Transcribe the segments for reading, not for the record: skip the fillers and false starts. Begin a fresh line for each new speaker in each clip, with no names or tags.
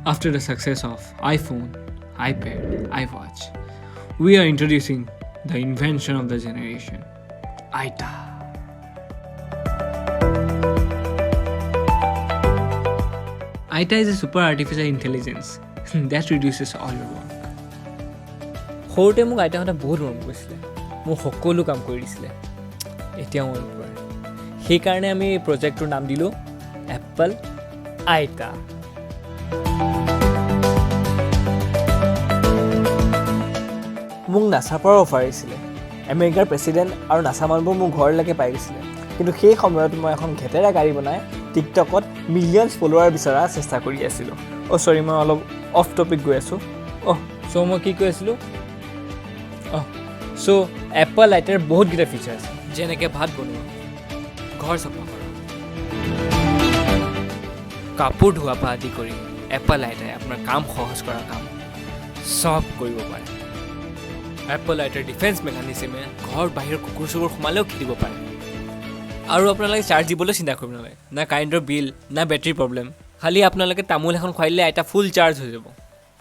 After the success of iPhone, iPad, iWatch, we are introducing the invention of the generation, ITA. ITA is a super artificial intelligence that reduces all your work.
সৰুতে মোক আইতাহঁতে বহুত মৰম কৰিছিলে, মোক সকলো কাম কৰি দিছিলে, এতিয়াও মনত পৰে। সেইকাৰণে আমি এই প্ৰজেক্টটোৰ নাম দিলোঁ এপল আইতা। মোক নাছাৰ পৰা অফাৰ আহিছিলে, আমেৰিকাৰ প্ৰেছিডেণ্ট আৰু নাছা মানুহবোৰ মোৰ ঘৰলৈকে পাই গৈছিলে, কিন্তু সেই সময়ত মই এখন ঘেটেৰা গাড়ী বনাই টিকটকত মিলিয়নছ ফলোৱাৰ বিচৰা চেষ্টা কৰি আছিলোঁ। চৰি, মই অলপ অফ টপিক গৈ আছোঁ। মই কি কৈ আছিলোঁ? এপল আইটাৰ বহুতকেইটা ফিচাৰ আছে, যেনেকৈ ভাত বনোৱা, ঘৰ চাফা কৰা, কাপোৰ ধোৱাৰ পৰা আদি কৰি এপল আইটাৰে আপোনাৰ কাম সহজ কৰা কাম চব কৰিব পাৰে। এপল আইটাৰ ডিফেন্স মেকানিজিমে ঘৰ বাহিৰৰ কুকুৰ চুকুৰ সোমালেও খেলিব পাৰে। আৰু আপোনালোকে চাৰ্জ দিবলৈ চিন্তা কৰিব নালাগে, না কাৰেণ্টৰ বিল না বেটাৰী প্ৰব্লেম। খালি আপোনালোকে তামোল এখন খুৱাই দিলে আইতা ফুল চাৰ্জ হৈ যাব।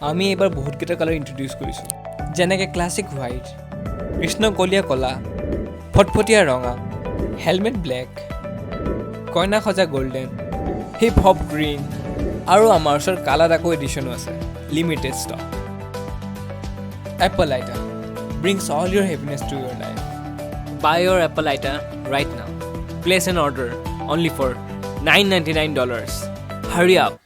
আমি এইবাৰ বহুতকেইটা কালাৰ ইণ্ট্ৰডিউচ কৰিছোঁ, যেনেকৈ ক্লাছিক হোৱাইট, কৃষ্ণকলীয়া ক'লা, ফটফটীয়া ৰঙা, হেলমেট ব্লেক, কইনা সজা গল্ডেন, হিপ হপ গ্ৰীণ, আৰু আমাৰ ওচৰত কালা ডাকো এডিশ্যনো আছে, লিমিটেড ষ্টক। এপল আইটা brings all your happiness to your life. Buy your Apple Aita right now. Place an order only for $999. Hurry up.